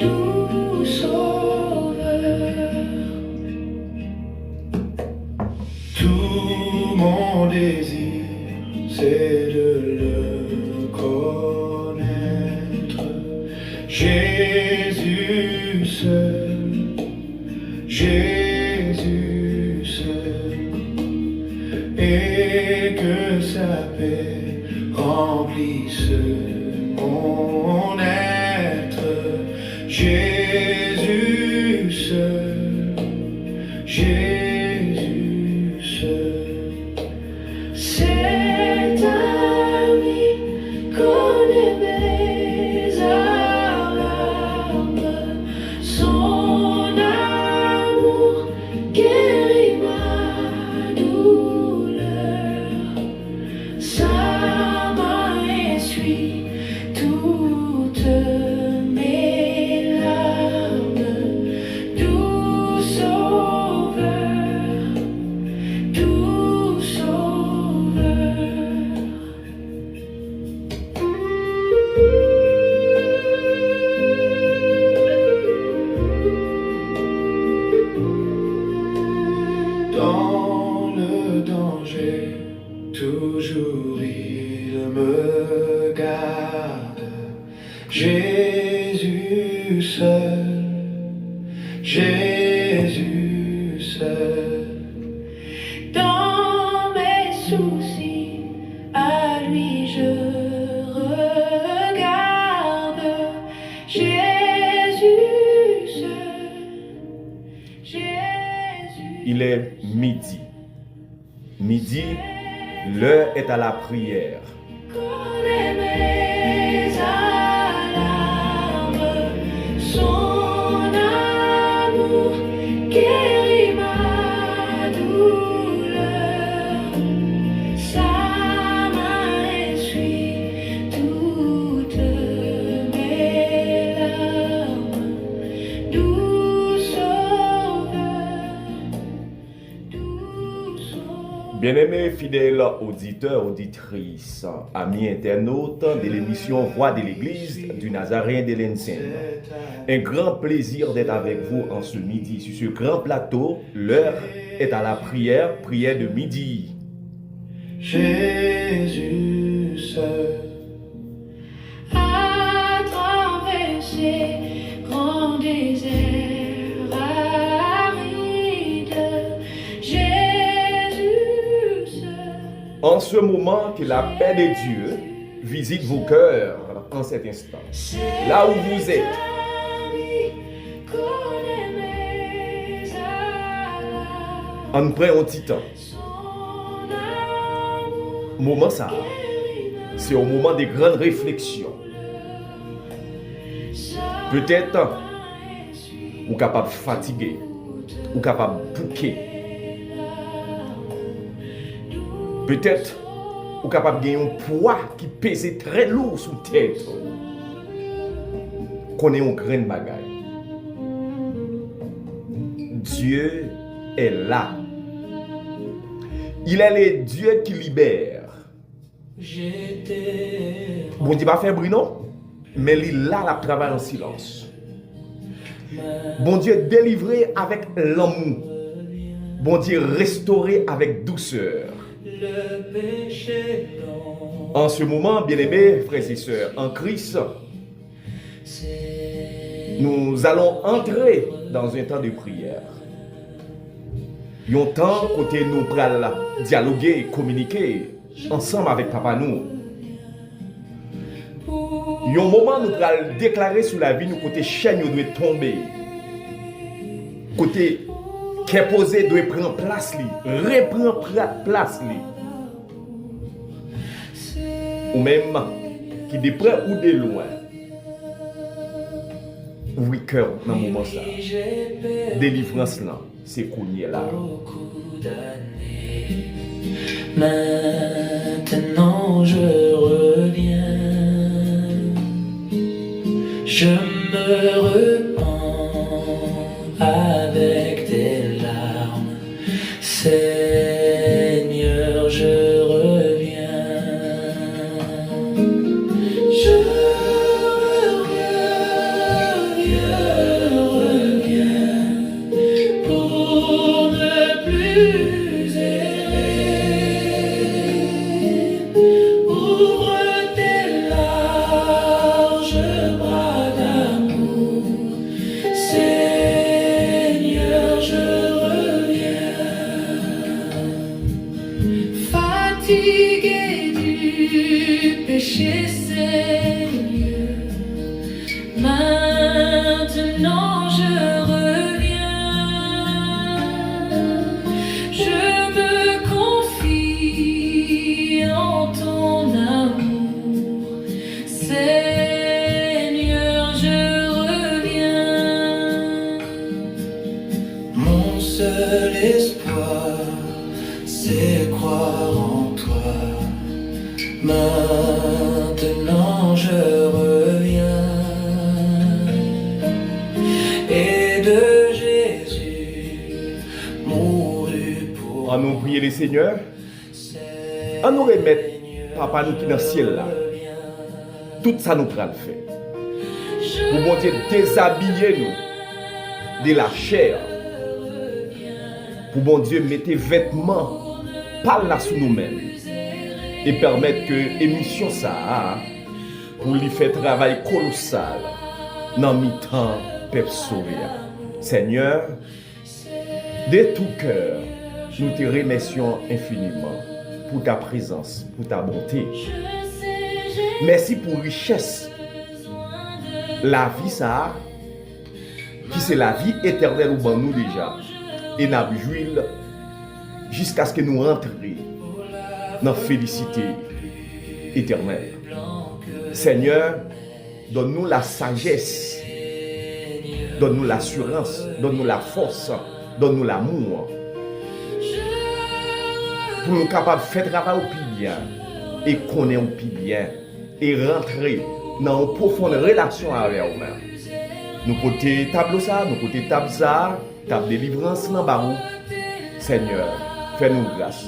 doux sauveur. Tout mon désir, c'est de le connaître. Jésus seul, Jésus seul, et que sa paix remplisse mon être. Jésus seul, Jésus seul. Cet ami connaît mes alarmes, son amour guérit ma douleur, sa main essuie toutes mes larmes. Doux sauveur, doux sauveur. Dans le danger, toujours il me garde. Jésus seul, Jésus seul. Dans mes soucis, à lui je regarde. Jésus seul, Jésus. Il est midi. Midi, l'heure est à la prière. Connaît mes alarmes, son amour guérit ma douleur, sa main essuie toutes mes larmes. Doux sauveur, doux sauveur. Bien-aimés fidèles auditeurs, auditrices, amis internautes de l'émission Voix de l'Église du Nazaréen de l'Enseignement, un grand plaisir d'être avec vous en ce midi. Sur ce grand plateau, l'heure est à la prière, prière de midi. Jésus seul a traversé grand désert aride. Jésus seul. En ce moment, que la paix de Dieu visite vos cœurs en cet instant. Là où vous êtes, en prend un petit temps. Moment ça, c'est au moment des grandes réflexions. Peut-être, ou capable de fatiguer, ou capable de bouquer. Peut-être, ou capable de gagner un poids qui pèse très lourd sous tête. Qu'on est un grand bagaille. Dieu est là. Il est le Dieu qui libère. Bon Dieu va faire bruit, non? Mais il est là, la travaille en silence. Bon Dieu délivré avec l'amour. Bon Dieu restauré avec douceur. En ce moment, bien-aimés, frères et sœurs, en Christ, nous allons entrer dans un temps de prière. Un temps côté nous pral dialoguer, communiquer ensemble avec Papa nous. Un moment nous pral déclarer sur la vie nous côté chaîne doit tomber. Côté qui est posé doit prendre place li, reprend place li. Ou même qui de près ou de loin. Oui, cœur dans le moment ça. Délivrance là, c'est qu'on y est là. Maintenant je reviens, je me repens avec des larmes. Seigneur, je reviens. Je reviens. Maintenant je reviens et de Jésus mouru pour En nous prier les seigneurs, en nous remettre papa nous qui dans le ciel là. Tout ça nous prend le fait. Pour bon Dieu déshabiller nous de la chair. Pour bon Dieu mettre vêtements par là sous nous-mêmes et permettre que l'émission ça pour lui faire travail colossal dans mi-temps peuple sauvé. Seigneur, de tout cœur, nous te remercions infiniment pour ta présence, pour ta bonté. Merci pour richesse. La vie ça, qui c'est la vie éternelle ou ban nous déjà. Et nous jouir jusqu'à ce que nous rentrions dans la félicité éternelle. Seigneur, donne-nous la sagesse, donne-nous l'assurance, donne-nous la force, donne-nous l'amour. Pour nous capables de faire travail au plus bien et connaître au plus bien et rentrer dans une profonde relation avec nous-mêmes. Nous côté tableau ça, nous côté table ça, table délivrance dans barou. Seigneur, fais-nous grâce.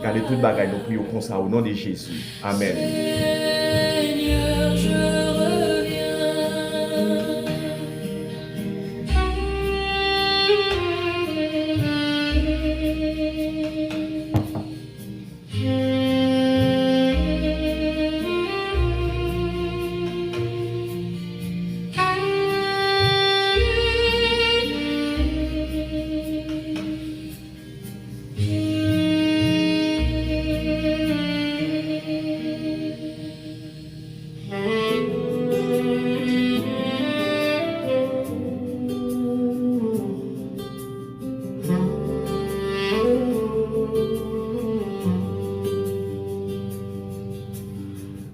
Gardez toute bagaille nous prions comme ça au nom de Jésus. Amen. Seigneur, je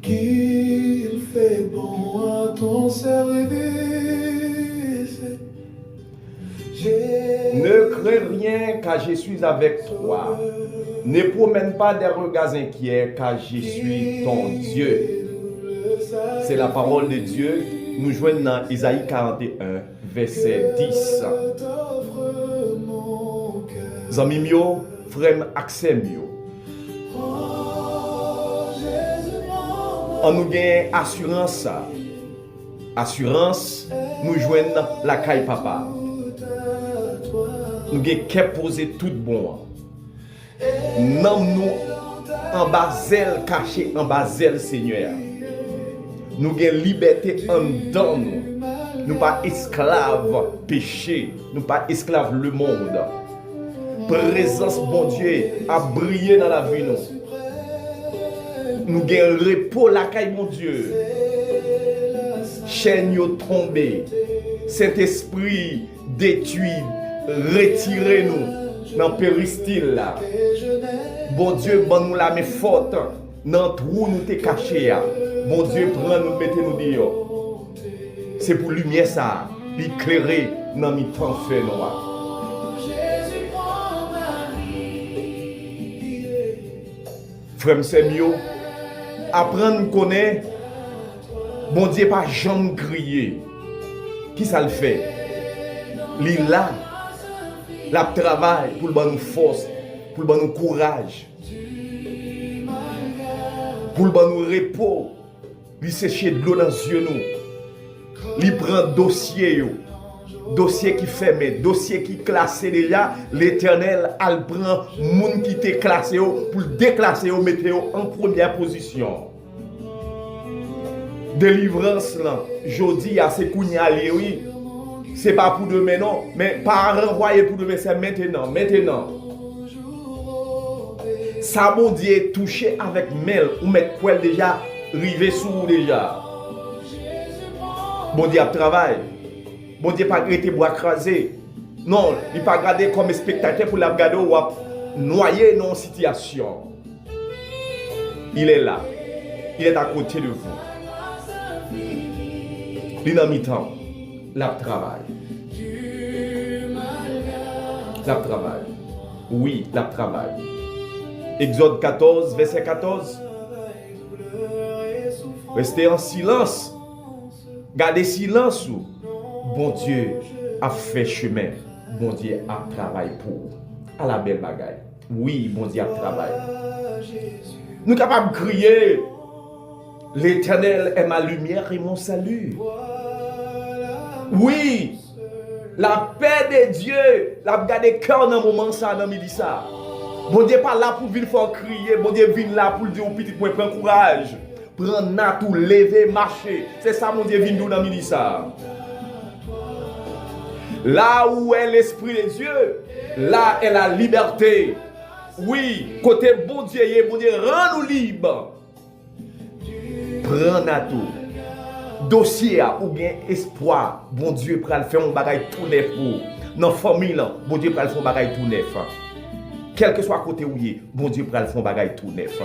Qu'il fait bon à ton service. Ne crains rien car je suis avec toi. Ne promène pas des regards inquiets car je suis ton Dieu. C'est la parole de Dieu. Nous joignons dans Isaïe 41, verset 10. Zami mio, frère Axel mio. On nous gagne assurance. Assurance, nous joignons la caille papa. Nous gagne qu'à poser tout bon. Non nous en bas zèle caché en bas zèle Seigneur. Nous gagne liberté en dedans nous. Nous pas esclaves péché, nous pas esclaves le monde. Présence bon Dieu a brillé dans la vie nous. Nous gagnons repos la caille mon Dieu. Chaîne yo tombé. Saint-Esprit détruit, retirez-nous dans le péristyle là. Bon Dieu, bon nous la main forte dans le trou nous t'es caché. Bon Dieu, prend nous, mettez-nous dehors. C'est pour lumière ça, l'éclairer dans le temps fait noir. Frère Semio, apprendre à connaître, bon Dieu pas jamais crier. Qui ça le fait? Il là, la travail pour le nous force, pour le nous courage, pour le nous repos, il sécher de l'eau dans les yeux nous, il prend dossier yo. Dossier qui fermé, dossier qui classé déjà, l'Éternel al prend moun qui t'est classé pour déclasser ou mettre en première position. Délivrance là, jodi à ce kounya oui. C'est pas pour demain non, mais pas renvoyer pour demain, c'est maintenant, maintenant. Ça bon Dieu touché avec mel ou mettre quoi déjà rivé sous déjà. Bon Dieu a travail. Bon Dieu pas grité bois crasé. Non, il pas garder comme spectateur pour la regarder ou noyer dans une situation. Il est là. Il est à côté de vous. Il est en mi-temps. La travail. La travail. Oui, la travail. Exode 14, verset 14. Restez en silence. Gardez silence. Bon Dieu a fait chemin. Bon Dieu a travaillé pour. À la belle bagaille. Oui, bon Dieu a travaillé. Nous sommes capables de crier. L'Éternel est ma lumière et mon salut. Oui. La paix de Dieu. La garder cœur dans le moment ça, dans le midi ça. Bon Dieu pas là pour venir faire crier. Bon Dieu vient là pour dire au petit point, prends courage. Prends natou, lever, marcher. C'est ça mon Dieu vient nous dans le midi ça. Là où est l'Esprit de Dieu, là est la liberté. Oui, côté bon Dieu, rend-nous libres. Prends natou. Dossier ou bien espoir, bon Dieu pral faire un bagage tout neuf pour. Dans la famille, bon Dieu pral faire un bagage tout neuf. Quel que soit côté où il est, bon Dieu pral faire un bagage tout neuf.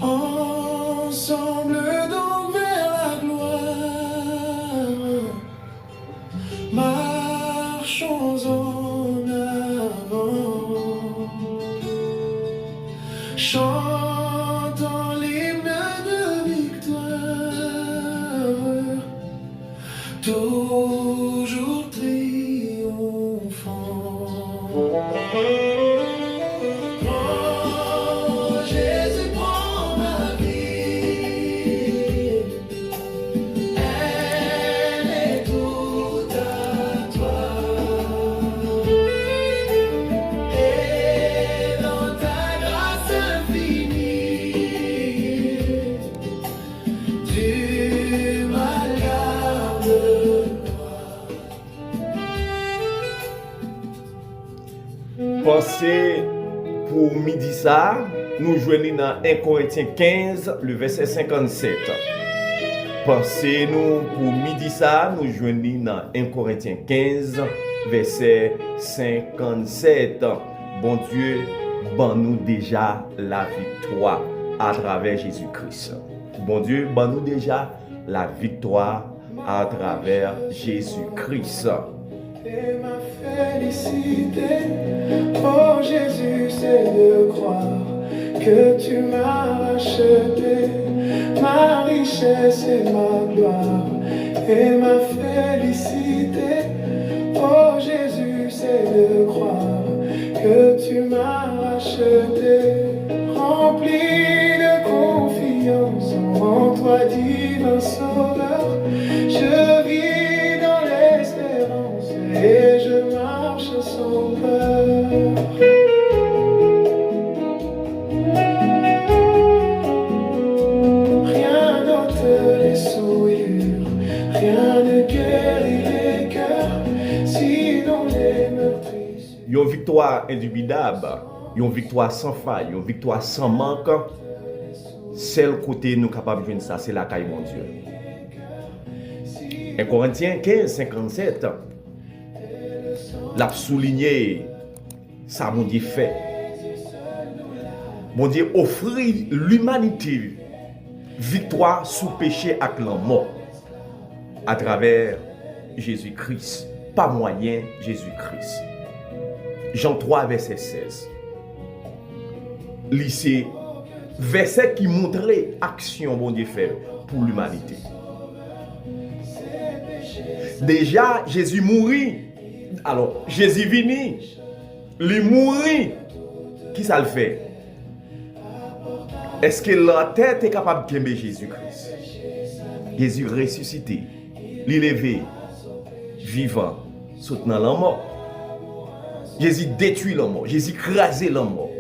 Ensemble donc vers la gloire, marchons en avant, chantons l'hymne de victoire, toujours triomphant. Oh, Jésus, prends ma vie, elle est toute à toi, et dans ta grâce infinie, tu m'as gardé. Pensez pour midi ça, nous joignons dans 1 Corinthiens 15, le verset 57. Pensez-nous pour midi ça, nous joignons dans 1 Corinthiens 15, verset 57. Bon Dieu, ban nous déjà la victoire à travers Jésus-Christ. Bon Dieu, ban nous déjà la victoire à travers Jésus-Christ. Et ma félicité, oh Jésus, c'est de croire que tu m'as racheté, ma richesse et ma gloire. Et ma félicité, oh Jésus, c'est de croire que tu m'as racheté, rempli de confiance en toi, divin Sauveur. Je vis dans l'espérance et je marche sans peur. Rien n'ôte les souillures, rien ne guérit les cœurs, sinon les meurtrissures. Une victoire indubitable, une victoire sans faille, une victoire sans manque. Celle côté nous capables de jouer ça, c'est la caille mon Dieu. 1 Corinthiens 15, 57, l'a souligné, ça mon Dieu fait. Mon Dieu offrit l'humanité victoire sous péché avec la mort à travers Jésus-Christ, pas moyen Jésus-Christ. Jean 3, verset 16. Lycée, verset qui montrait action bon Dieu fait pour l'humanité. Déjà, Jésus mourit. Alors, Jésus vini. Il mourit. Qui ça le fait? Est-ce que la tête est capable de aimer Jésus-Christ? Jésus ressuscité, l'élevé, vivant, soutenant la mort. Jésus détruit la mort. Jésus crasé la mort.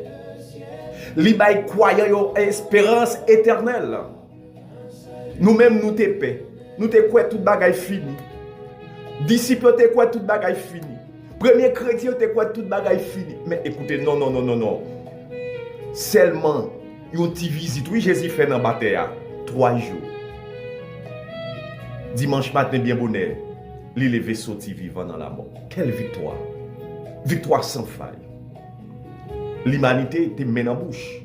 Il bail croyant une espérance éternelle. Nous-mêmes, nous te paix. Nous te quoi toute bagaille fini. Disciples te quoi toute bagaille fini. Premier chrétien te quoi toute bagaille fini. Mais écoutez, non. Seulement, une petite visite. Oui, Jésus fait dans la bataille 3 jours. Dimanche matin, bien bonheur. Il levé sorti vivant dans la mort. Quelle victoire. Victoire sans faille. l'humanité te met en bouche.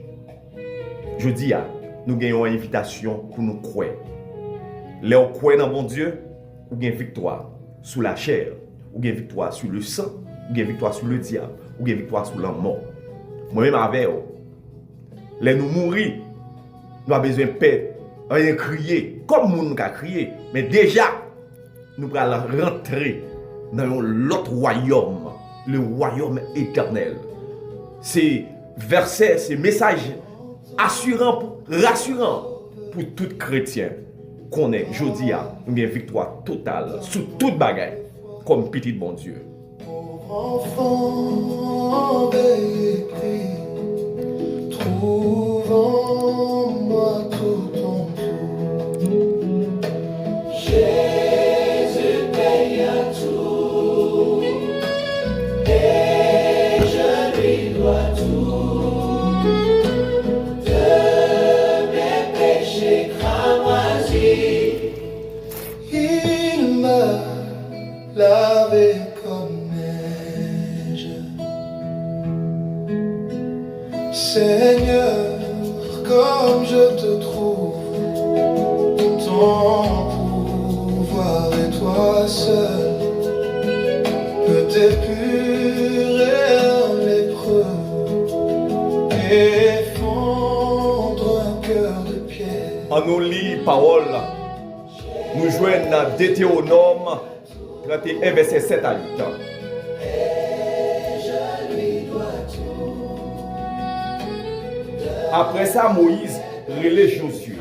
Je dis, nous gagnons une invitation pour nous croire. Là, on croit dans bon Dieu, ou gagne victoire sous la chair, ou gagne victoire sur le sang, ou gagne victoire sur le diable, ou gagne victoire sur la mort. Moi-même avec vous, là nous mourir, nous avons besoin de paix, rien crier, comme nous avons crié, mais déjà, nous allons rentrer dans l'autre royaume, le royaume éternel. C'est verset, c'est message assurant, rassurant pour tout chrétien qu'on est, je dis, nous avons une victoire totale sur toute bagaille, comme petit bon Dieu. Enfant béni, trouve en moi tout ton tout. Jésus paye à tout et je lui dois tout. De mes péchés cramoisis, Il m'a lavé comme neige. Seigneur, comme je te trouve, ton pouvoir et toi seul peut épurer l'épreuve et fondre un cœur de pierre. En nous lit parole, nous joignons dans Deutéronome 31, verset 7 à 8. Après ça, Moïse relève Josué.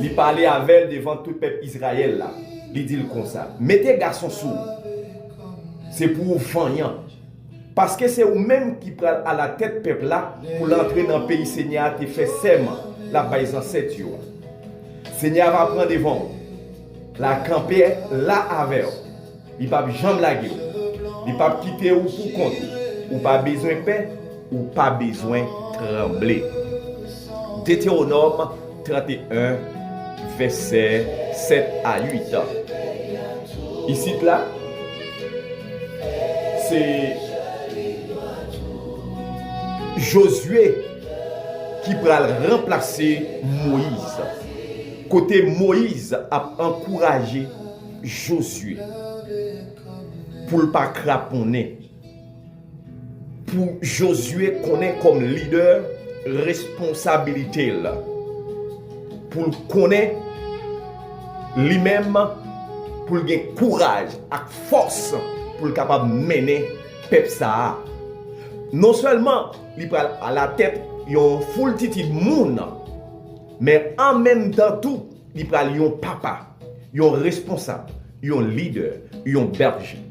Il parlait avec elle devant tout le peuple Israël là. Il dit comme ça: mettez garçon sous. C'est pour vous fanyan. Parce que c'est vous-même qui prenez à la tête peuple là pour l'entrer dans le pays Seigneur qui fait serment la base ancêtre. Seigneur va prendre devant vous. La camper là avec vous. Il ne va jamais la gueule. Il ne va pas quitter ou pour compte. Ou pas besoin de paix, ou pas besoin de trembler. Deutéronome 31, verset 7 à 8. Ici, là, c'est Josué qui va remplacer Moïse. Côté Moïse a encouragé Josué pour ne pas craponner. Pour Josué connaître comme leader responsabilité là. Pour connaître lui-même, pour gagner courage et force pour être capable de mener peuple ça. Non seulement il prend à la tête yon foule titi moun, mais en même temps tout, il prend yon papa, yon responsable, yon leader, yon berger.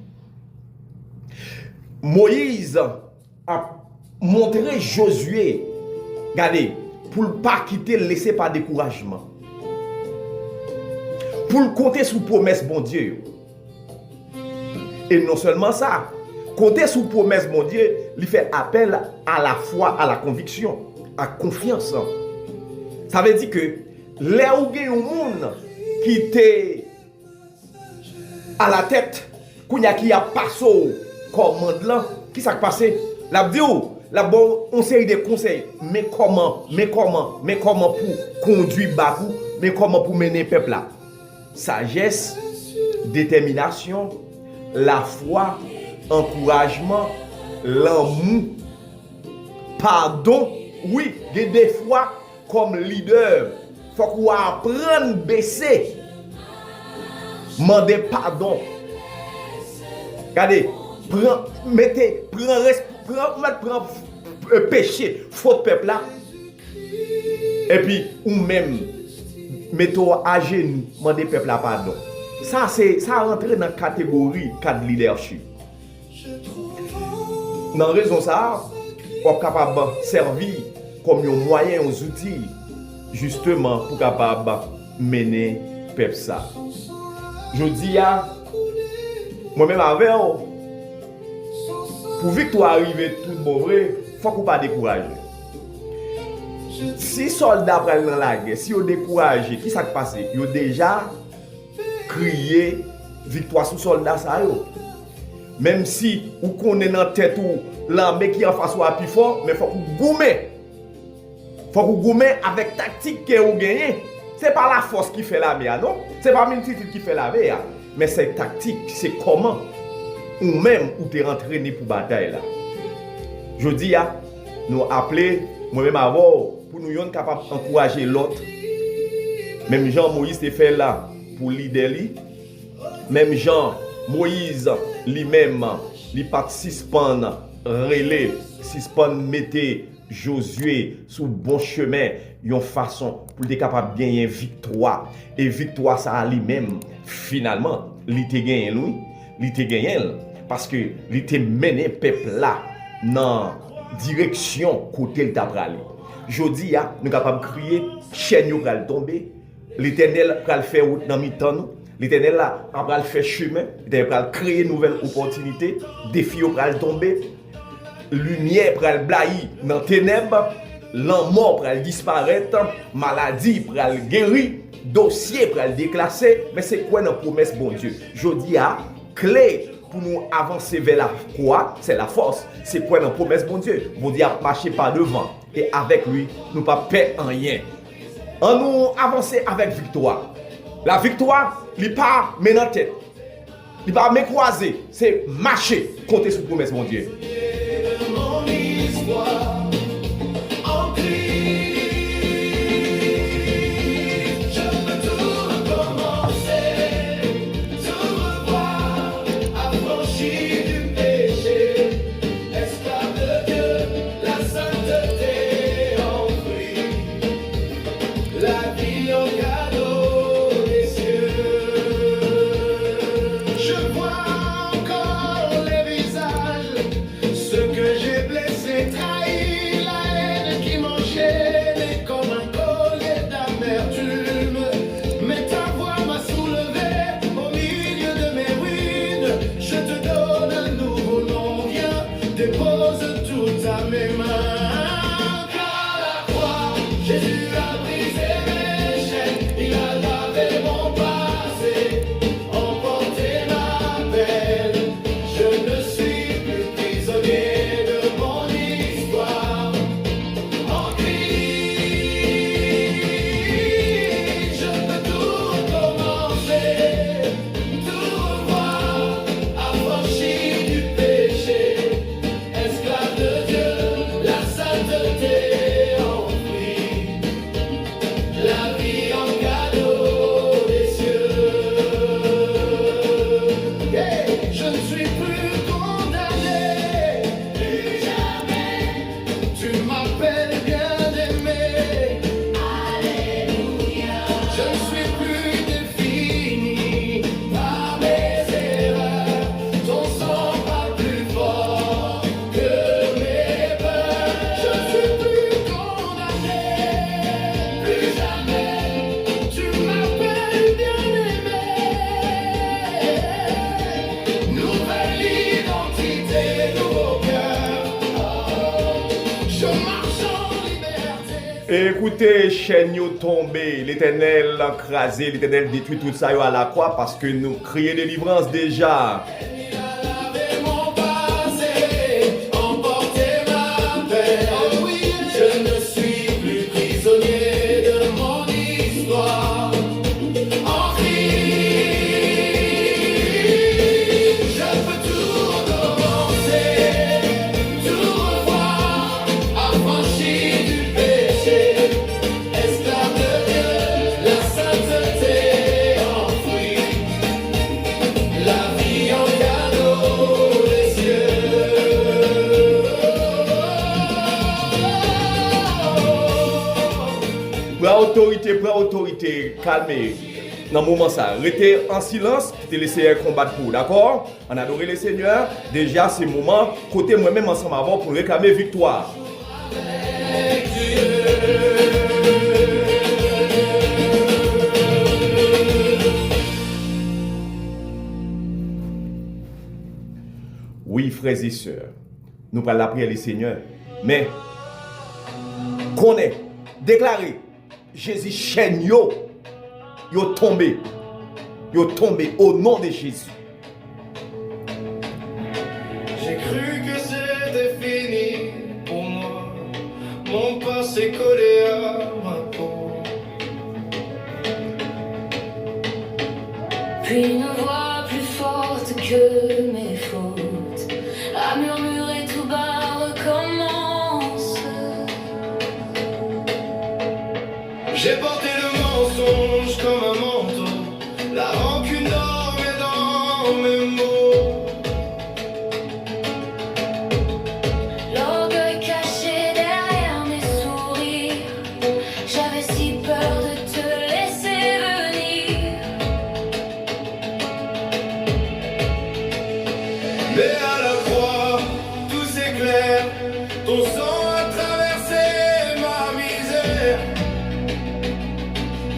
Moïse a montré Josué, regardez, pour ne pas quitter, laisser par découragement. Pour compter sous promesse bon Dieu. Et non seulement ça, compter sous promesse bon Dieu, il fait appel à la foi, à la conviction, à la confiance. Ça veut dire que là où il y a un monde qui était à la tête, qui a passé au commande là, qui s'est passé? La vidéo, la bonne on série de conseils, mais comment pour conduire Bakou, mais comment pour mener le peuple là? Sagesse, détermination, la foi, encouragement, l'amour, pardon. Oui, des fois, comme leader, il faut qu'on apprenne à baisser. Demander pardon. Regardez, prends péché, faute peuple là. Et puis, ou même, mettons à genoux, demander peuple là pardon. Ça rentre dans la catégorie cadre leadership. Dans la raison ça, on est capable de servir comme un moyen, un outil, justement pour capable mener peuple ça. Je dis à moi-même avec pour victoire arriver tout bon vrai, faut qu'on pas décourager. Si soldats prennent dans la guerre, si ils découragé, qui s'est passé? Ils ont déjà crié victoire sous soldats ça yo. Même si ou qu'on est dans tête ou l'armée qui en face soit plus fort, mais faut qu'on goumer. Faut qu'on goume avec tactique que vous gagnez. C'est pas la force qui fait l'armée, non? C'est pas multitude qui fait l'armée, mais c'est tactique, c'est comment ou même où tu es entraîné pour bataille là. Je dis nous appeler moi-même avant pour nous être capable d'encourager l'autre. Même Jean Moïse te fait là pour leader lui. Même Jean Moïse lui-même lui participe relais, suspend mettre Josué sous bon chemin, une façon pour être capable de gagner victoire. Et victoire ça lui-même finalement, il te gagné lui, il te gagné parce que il te mené peuple là dans direction côté le t'a pralé. Jodi nous capable crier chaîne yo pral tomber, l'Éternel pral faire route dans mi-temps nous. L'Éternel là pral faire chemin, l'Éternel pral créer nouvelle opportunité, défi pral tomber. Lumière pral blayi dans ténèbres, l'mort pral disparaître, maladie pral guérir, dossier pral déclassé, mais c'est quoi notre promesse bon Dieu? Jodi clé pour nous avancer vers la croix, c'est la force. C'est quoi notre promesse bon Dieu? Bon Dieu a marché par devant et avec lui, nous pas perdre rien. On nous avancer avec victoire. La victoire, il pas maintenant tête. Il pas me croiser, c'est marcher compter sur promesse mon Dieu. Mon histoire en Christ, je peux tout recommencer, tout revoir, affranchi du péché, esclave de Dieu, la sainteté en fruit, la vie en cadeau des cieux. Je vois encore les visages, ceux que j'ai blessés, trahis, la haine qui m'enchaîne comme un collier d'amertume. Mais ta voix m'a soulevé au milieu de mes ruines. Je te donne un nouveau nom, viens, dépose tout à mes mains. Car la croix, Jésus a brisé mes chaînes, il a lavé mon passé, emporté ma peine. Je ne suis plus prisonnier de mon histoire. En Christ, je peux tout recommencer, tout revoir, affranchi du péché, esclave de Dieu, la sainteté en fruit, la vie en cadeau des cieux. Yeah. Je ne suis plus condamné, plus jamais. Tu m'appelles bien-aimé. Alléluia. Je ne suis plus défini par mes erreurs. Ton sang parle plus fort que mes peurs. Je ne suis plus condamné, plus jamais. Tu m'appelles bien-aimé. Nouvelle identité, nouveau cœur. Je marche en liberté. Écoutez, chaîne yo tombé, l'Éternel crasé, l'Éternel détruit tout ça yo à la croix parce que nous crions délivrance déjà. Il a lavé mon passé, emporté ma peine. Oh oui, je ne suis plus prisonnier de mon histoire. En Christ, je peux tout recommencer, tout revoir, affranchi du péché, esclave de Dieu, la sainteté en fruit, la vie en cadeau des cieux. Prends autorité, calmez. Dans le moment ça, restez en silence, te laisser combattre pour, d'accord? On adore le Seigneur. Déjà, c'est le moment, côté moi-même ensemble avant pour réclamer victoire. Oui, frères et sœurs, nous parlons la prière du Seigneur, mais connaît, déclaré, Jésus chaîne yo tombé au nom de Jésus. puis une voix plus forte que mes fautes a murmuré tout bas, recommence. J'ai porté le mensonge comme un manteau, la rancune dormait dans mes mots. L'orgueil caché derrière mes sourires, j'avais si peur de te laisser venir. Mais à la croix, tout s'éclaire, ton sang a traversé ma misère.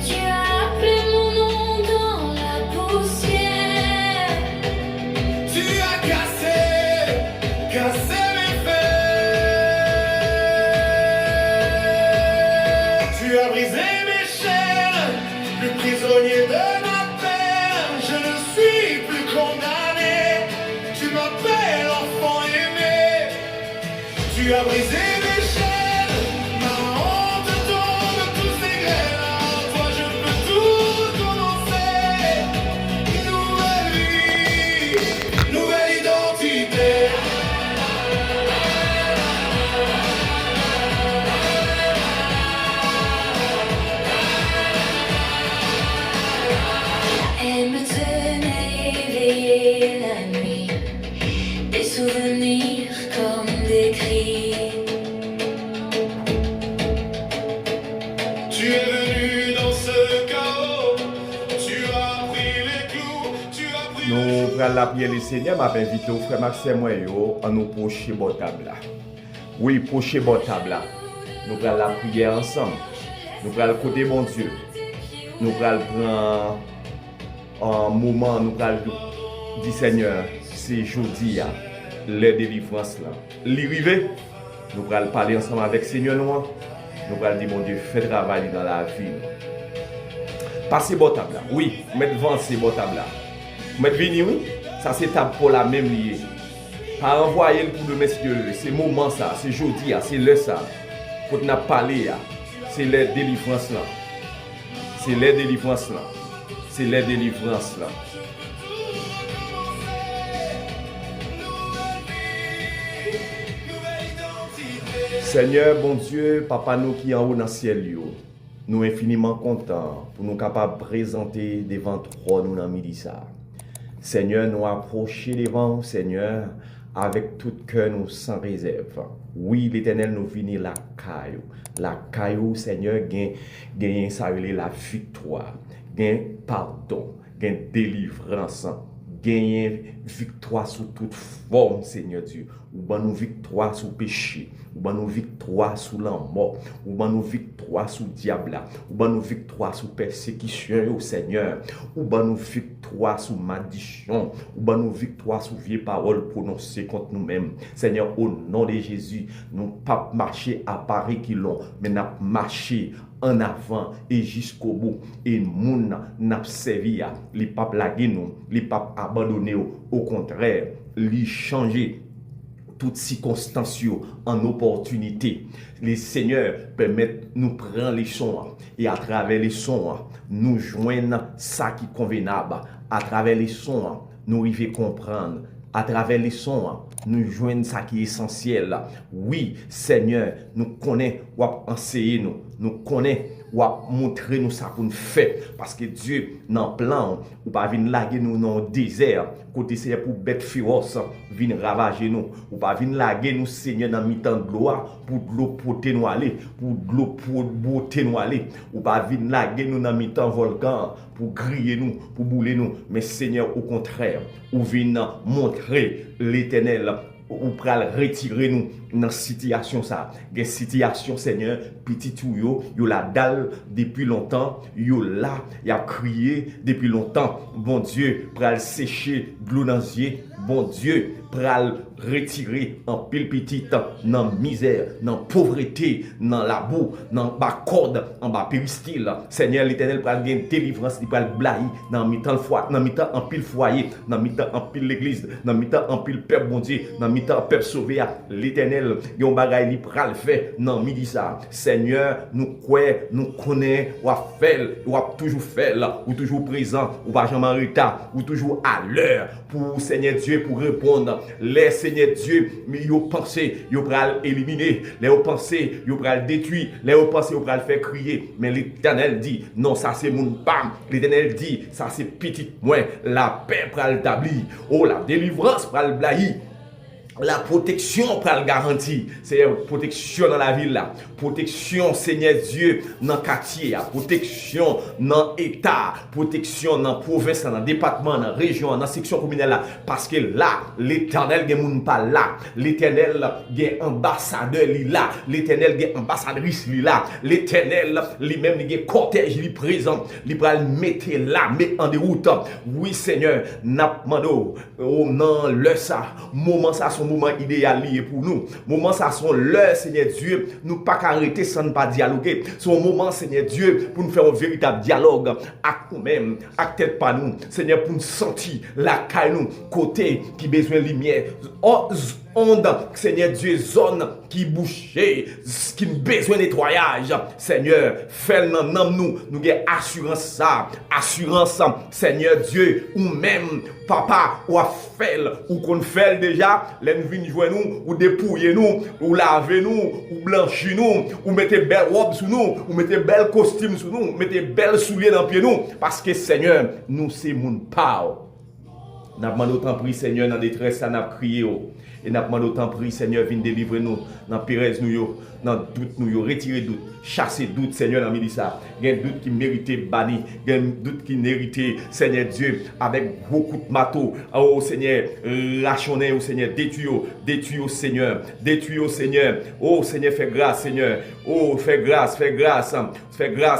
Tu as appelé mon nom dans la poussière. Tu as cassé mes fers. Tu as brisé mes chaînes, plus prisonnier de ma peine. Je ne suis plus condamné, tu m'appelles enfant aimé. Tu as brisé mes chaînes, ma honte tombe, tous ces graines. En toi je peux tout recommencer. Nouvelle vie, nouvelle identité. Elle me tenait éveillée la nuit, des souvenirs comme des cris. Tu es venu dans ce chaos, tu as pris les clous, tu as pris Nous prenons la prière du Seigneur, m'a invité au frère Maxime Moyo à nous procher bon table là. Oui, procher bon table là. Nous prenons la prière ensemble. Nous prenons le côté bon Dieu. Nous prenons prendre un moment, nous prenons dire Seigneur, c'est jeudi là, les délivrances là. L'arrivée, nous prenons parler ensemble avec Seigneur nous. Nous prenons dire mon Dieu, fais travail dans la vie. Passez bon table là. Oui, mettre devant ces bon table là. Mettre venir, oui, ça c'est table pour la même liée. Pas envoyer le coup de messieurs, c'est moment ça, c'est jeudi, c'est le ça. Faut nous parler, c'est les délivrances là. C'est les délivrances là. C'est les délivrances là. Seigneur, bon Dieu, Papa nous qui en haut dans le ciel, nous infiniment contents pour nous capables de présenter devant toi nous dans midi ça. Seigneur, nous approcher devant Seigneur avec tout cœur nous sans réserve. Oui, l'Éternel nous vient la caillou, Seigneur, gagne ça la victoire, gagne pardon, gagne délivrance, gagne victoire sous toute forme, Seigneur Dieu. Ou ban nous victoire sous péché, ou ban nous victoire sous la mort, ou ban nous victoire sous diable, ou ban nous victoire sous persécution, Seigneur, ou ban nous victoire sous malédiction, ou ban nous victoire sous vieilles paroles prononcées contre nous-mêmes. Seigneur, au nom de Jésus, nous pas marcher à Paris qui l'ont, mais nous marcher en avant et jusqu'au bout. Et nous n'a servi, les papes laguer nous, les papes abandonner, au contraire, les changer toutes circonstances en opportunité. Les seigneurs permettent nous prendre les sons et à travers les sons, nous joignons ça qui est convenable. À travers les sons, nous arrivons à comprendre. À travers les sons, nous joignons ça qui est essentiel. Oui, Seigneur, nous connaissons ou enseigner nous connaissons ou montrer nous ça pour nous faire. Parce que Dieu, dans le plan, ou pas venir laguer nous dans le désert, côté Seigneur pour bête féroce, venir ravager nous. Ou pas venir laguer nous, Seigneur, dans le temps de gloire, pour de l'eau porter nous aller, pour de l'eau pour beauté nous aller. Ou pas venir laguer nous dans le temps volcan, pour griller nous, pour bouler nous. Mais Seigneur, au contraire, ou venir montrer l'Éternel, ou pral retirer nous dans situation ça. Des situation Seigneur, petit tout yo la dalle depuis longtemps, yo là, y a crié depuis longtemps. Bon Dieu, pral sécher de l'eau dans les yeux. Bon Dieu, pral retirer en pile petite dans misère, dans pauvreté, dans la boue, dans bas corde, en bas péristyle. Seigneur l'Éternel pral gain délivrance, il pral blaye dans mi-temps le foyer, dans mi-temps en pile foyer, dans mi-temps en pile l'église, dans mi-temps en pile peuple bon Dieu, dans mi-temps, peuple sauvé à l'Éternel, yon bagay li pral fait nan midi ça. Seigneur, nous croyons, nous connaissons, ou a fait, ou a toujours fait, ou toujours présent, ou pas jamais en retard, ou toujours à l'heure pour Seigneur Dieu pour répondre. Les Seigneur Dieu, mais yo pensé, yo pral éliminer, les yo pensé, yo pral détruire, les yo pensé, yo pral faire crier. Mais l'Éternel dit, non, ça c'est mon pam. L'Éternel dit, ça c'est petit moins, la paix pral établir. Oh, la délivrance pral blayi. La protection pour le garantie, c'est protection dans la ville là, protection Seigneur Dieu dans le quartier, protection dans l'État, protection dans la province, dans le département, dans la région, dans la section communale là, parce que là, l'Éternel n'est pas là, l'Éternel est ambassadeur là, l'Éternel est ambassadrice là, l'Éternel lui-même est cortège, il est présent, il va le mettre là, mais en déroute. Oui Seigneur, n'a demandé non le ça, moment ça son moment idéal pour nous. Moment ça son l'heure Seigneur Dieu, nous pas arrêter sans ne pas dialoguer. Son moment Seigneur Dieu pour nous faire un véritable dialogue avec nous-mêmes, avec tête pas nous. Seigneur pour nous sentir la caille nous côté qui besoin de lumière. Onde, Seigneur Dieu, zone qui bouchée, qui besoin de nettoyage. Seigneur, fais nous, nous avons assurance ça, Seigneur Dieu, ou même, papa, ou a fait, ou qu'on fait déjà, l'envie jouer nous, ou dépouiller nous, ou laver nous, ou blanchir nous, ou mettez belle robe sur nous, ou mettez belle costume sur nous, mettez belle souliers dans pied nous, parce que Seigneur, nous c'est mon power. Nous avons demandé autant pris, Seigneur, dans la détresse, ça n'a crié. Et nous avons demandé autant pris, Seigneur, viens délivrer nous, dans la pérez, nous, dans le doute, nous, retirer doute, chasser doute, Seigneur, dans le midi ça. Il y a un doute qui méritait banni, il y a un doute qui méritait, Seigneur Dieu, avec beaucoup de matos. Oh Seigneur, rationner, oh Seigneur, détruire, Seigneur, détruire, Seigneur. Oh Seigneur, fais grâce, Seigneur. Oh, fais grâce,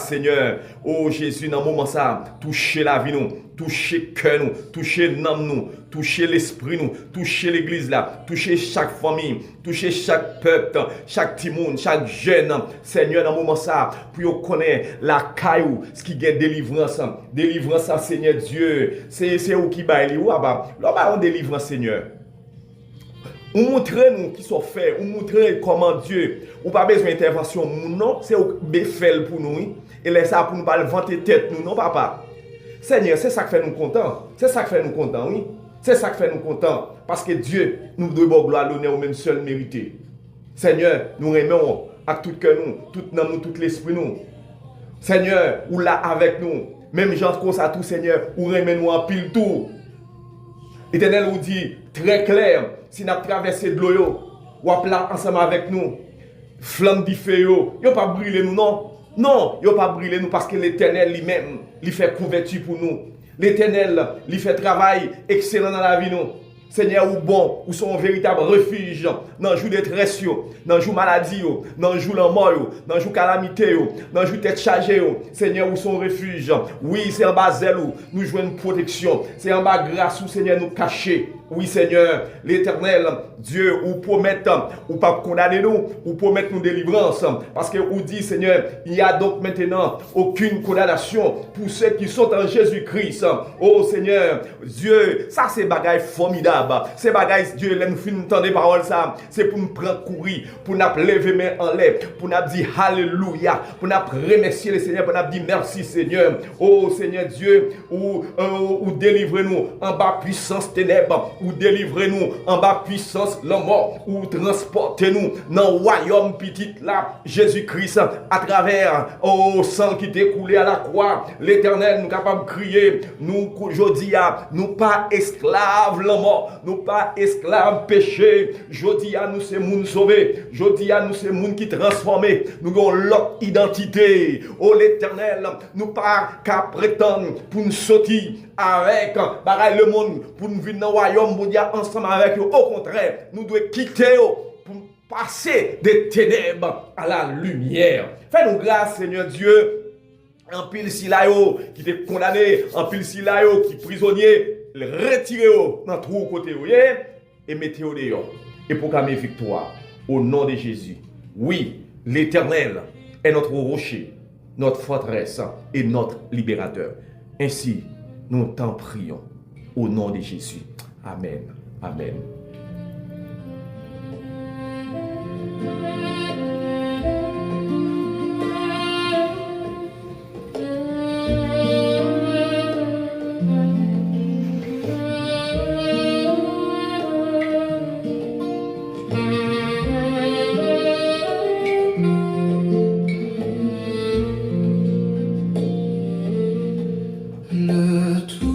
Seigneur. Oh Jésus, dans le moment ça, touchez la vie, nous. Toucher cœur nous, toucher l'âme nous, toucher l'esprit nous, toucher l'église là, toucher chaque famille, toucher chaque peuple, chaque petit monde, chaque jeune. Seigneur, dans le moment ça, pour connaître la caillou, ce qui est délivrance, Seigneur Dieu, c'est où qui baille, où là-bas on délivrance, Seigneur. Ou montrer nous qui sont faits, ou montrer comment Dieu, ou pas besoin d'intervention, non, c'est au béfel pour nous, et laisse ça pour nous pas vanter tête nous, non papa. Seigneur, c'est ça qui fait nous contents. C'est ça qui fait nous contents, oui. C'est ça qui fait nous contents. Parce que Dieu nous doit gloire, l'honneur, au même seul mérité. Seigneur, nous aimons à tout cœur nous, tout l'âme nous, tout l'esprit nous. Seigneur, ou là avec nous. Même gens comme ça tout, Seigneur, ou aimons nous en pile tout. L'Éternel nous dit très clair, si nous avons traversé de l'eau, ou là ensemble avec nous, flamme du feu, il ne pas brûler nous, non. Non, il ne pas brûler nous parce que l'Éternel lui-même, il fait couverture pour nous. L'Éternel, il fait travail excellent dans la vie nous. Seigneur, ou bon, ou son véritable refuge dans le jour de détresse, dans le jour maladie, dans le jour de mort, dans le jour calamité, dans le jour tête chargée. Seigneur, ou son refuge. Oui, c'est en bas zèle où nous jouons une protection. C'est en bas grâce où Seigneur nous cacher. Oui, Seigneur, l'Éternel, Dieu, ou promet, ou pas condamner nous, ou promet nous délivrance. Parce que vous dit, Seigneur, il n'y a donc maintenant aucune condamnation pour ceux qui sont en Jésus-Christ. Oh Seigneur, Dieu, ça c'est bagaille formidable. C'est bagaille, Dieu, nous finissons entendre des paroles, ça, c'est pour nous prendre courir, pour nous lever main en l'air, pour nous dire Alléluia, pour nous remercier le Seigneur, pour nous dire merci Seigneur. Oh Seigneur Dieu, ou délivrez-nous en bas puissance ténèbres, ou délivrez-nous en bas puissance la mort, ou transportez-nous dans le royaume petit là, Jésus-Christ, à travers au sang qui découlait à la croix. L'Éternel nous capable de crier, nous aujourd'hui, nous pas esclaves la mort, nous pas esclaves péché. Aujourd'hui, nous c'est monde sauvé. Aujourd'hui, nous c'est monde qui transformé. Nous avons l'autre identité. Oh l'Éternel, nous pas qu'à prétendre pour nous sortir avec le monde, pour nous vivre dans le royaume ensemble avec eux. Au contraire, nous devons quitter pour passer des ténèbres à la lumière. Fais-nous grâce, Seigneur Dieu. En pile si là qui était condamné, en pile si là qui est prisonnier, retirez-vous dans tout côté et mettez-vous dehors. Et proclamez victoire au nom de Jésus. Oui, l'Éternel est notre rocher, notre forteresse et notre libérateur. Ainsi, nous t'en prions au nom de Jésus. Amen. Amen. Le tout